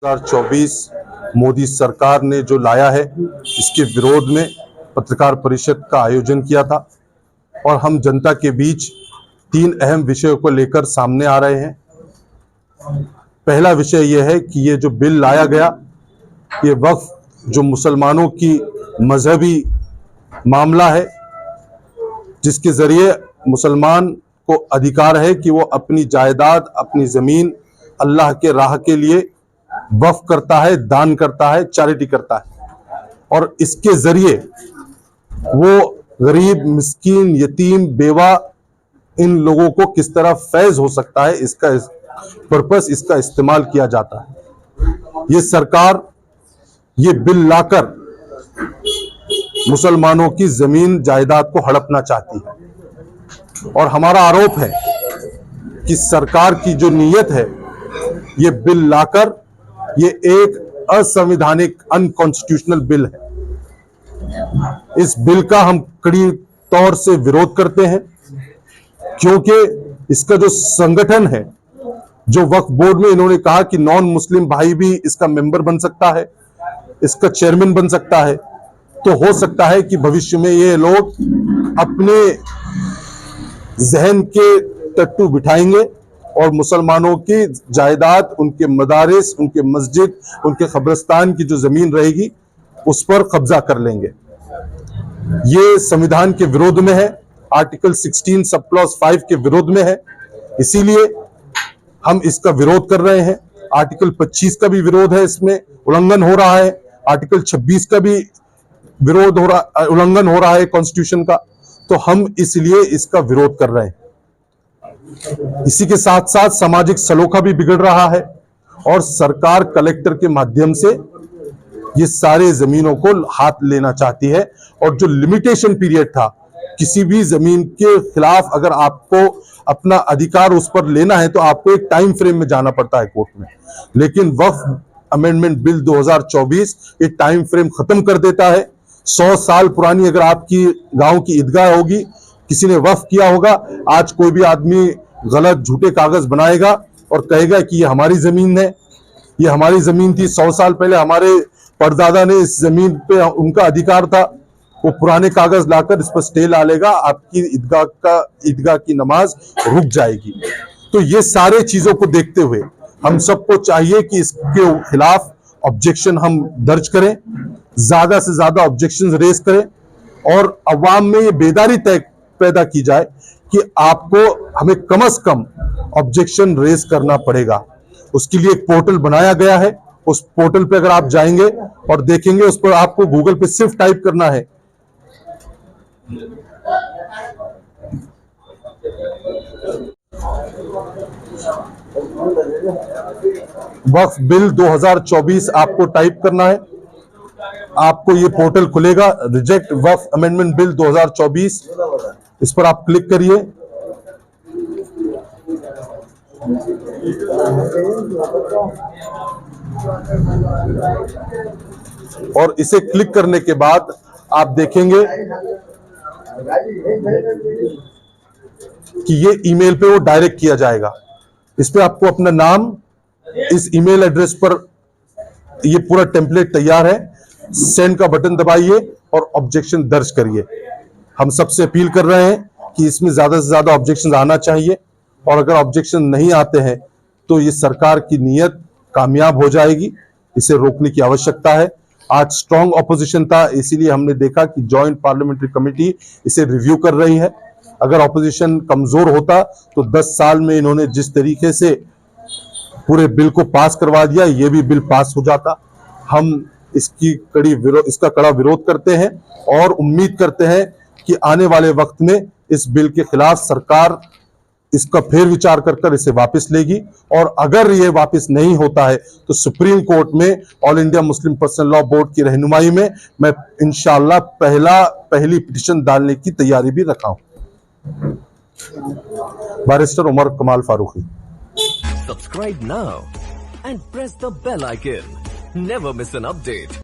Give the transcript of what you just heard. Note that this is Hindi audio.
2024 मोदी सरकार ने जो लाया है, इसके विरोध में पत्रकार परिषद का आयोजन किया था और हम जनता के बीच 3 अहम विषयों को लेकर सामने आ रहे हैं। पहला विषय यह है कि ये जो बिल लाया गया, ये वक्फ जो मुसलमानों की मजहबी मामला है, जिसके जरिए मुसलमान को अधिकार है कि वो अपनी जायदाद, अपनी जमीन अल्लाह के राह के लिए वक्फ करता है, दान करता है, चैरिटी करता है और इसके जरिए वो गरीब, मिस्कीन, यतीम, बेवा इन लोगों को किस तरह फैज हो सकता है, इसका पर्पस, इसका इस्तेमाल किया जाता है। ये सरकार ये बिल लाकर मुसलमानों की जमीन जायदाद को हड़पना चाहती है और हमारा आरोप है कि सरकार की जो नीयत है, ये बिल लाकर ये एक असंवैधानिक, अनकॉन्स्टिट्यूशनल बिल है। इस बिल का हम कड़ी तौर से विरोध करते हैं क्योंकि इसका जो संगठन है, जो वक्फ बोर्ड में इन्होंने कहा कि नॉन मुस्लिम भाई भी इसका मेंबर बन सकता है, इसका चेयरमैन बन सकता है, तो हो सकता है कि भविष्य में ये लोग अपने जहन के टट्टू बिठाएंगे और मुसलमानों की जायदाद, उनके मदारिस, उनके मस्जिद, उनके कब्रिस्तान की जो जमीन रहेगी उस पर कब्जा कर लेंगे। ये संविधान के विरोध में है, आर्टिकल 16 सब क्लॉज 5 के विरोध में है, इसीलिए हम इसका विरोध कर रहे हैं। आर्टिकल 25 का भी विरोध है, इसमें उल्लंघन हो रहा है। आर्टिकल 26 का भी विरोध हो रहा, उल्लंघन हो रहा है कॉन्स्टिट्यूशन का, तो हम इसलिए इसका विरोध कर रहे हैं। इसी के साथ साथ सामाजिक सलोखा भी बिगड़ रहा है और सरकार कलेक्टर के माध्यम से ये सारे जमीनों को हाथ लेना चाहती है और जो लिमिटेशन पीरियड था, किसी भी जमीन के खिलाफ अगर आपको अपना अधिकार उस पर लेना है तो आपको एक टाइम फ्रेम में जाना पड़ता है कोर्ट में, लेकिन वक्फ अमेंडमेंट बिल 2024 ये टाइम फ्रेम खत्म कर देता है। 100 साल पुरानी अगर आपकी गांव की ईदगाह होगी, किसी ने वक्फ किया होगा, आज कोई भी आदमी गलत झूठे कागज बनाएगा और कहेगा कि ये हमारी जमीन है, ये हमारी जमीन थी, 100 साल पहले हमारे परदादा ने इस जमीन पे उनका अधिकार था, वो पुराने कागज लाकर इस पर स्टे ला लेगा, आपकी ईदगाह की नमाज रुक जाएगी। तो ये सारे चीजों को देखते हुए हम सबको चाहिए कि इसके खिलाफ ऑब्जेक्शन हम दर्ज करें, ज्यादा से ज्यादा ऑब्जेक्शन रेज करें और अवाम में ये बेदारी पैदा की जाए कि आपको हमें कम से कम ऑब्जेक्शन रेज करना पड़ेगा। उसके लिए एक पोर्टल बनाया गया है, उस पोर्टल पे अगर आप जाएंगे और देखेंगे, उस पर आपको गूगल पे सिर्फ टाइप करना है वक्फ बिल 2024 आपको टाइप करना है, आपको ये पोर्टल खुलेगा, रिजेक्ट वक्फ अमेंडमेंट बिल 2024, इस पर आप क्लिक करिए। और इसे क्लिक करने के बाद आप देखेंगे कि ये ईमेल पे वो डायरेक्ट किया जाएगा। इस पे आपको अपना नाम, इस ईमेल एड्रेस पर ये पूरा टेम्पलेट तैयार है, सेंड का बटन दबाइए और ऑब्जेक्शन दर्ज करिए। हम सबसे अपील कर रहे हैं कि इसमें ज्यादा से ज्यादा ऑब्जेक्शन आना चाहिए और अगर ऑब्जेक्शन नहीं आते हैं तो ये सरकार की नीयत कामयाब हो जाएगी। इसे रोकने की आवश्यकता है। आज स्ट्रांग ऑपोजिशन था, इसीलिए हमने देखा कि जॉइंट पार्लियामेंट्री कमेटी इसे रिव्यू कर रही है। अगर ऑपोजिशन कमजोर होता तो 10 साल में इन्होंने जिस तरीके से पूरे बिल को पास करवा दिया, ये भी बिल पास हो जाता। हम इसका कड़ा विरोध करते हैं और उम्मीद करते हैं कि आने वाले वक्त में इस बिल के खिलाफ सरकार इसका फिर विचार कर इसे वापस लेगी और अगर ये वापस नहीं होता है तो सुप्रीम कोर्ट में all India Muslim personal law board की रहनुमाई में मैं इंशाअल्लाह पहली पिटीशन डालने की तैयारी भी रखा हूं। Barrister Umar Kamal Farooqui. Subscribe now and press the bell icon. Never miss an update.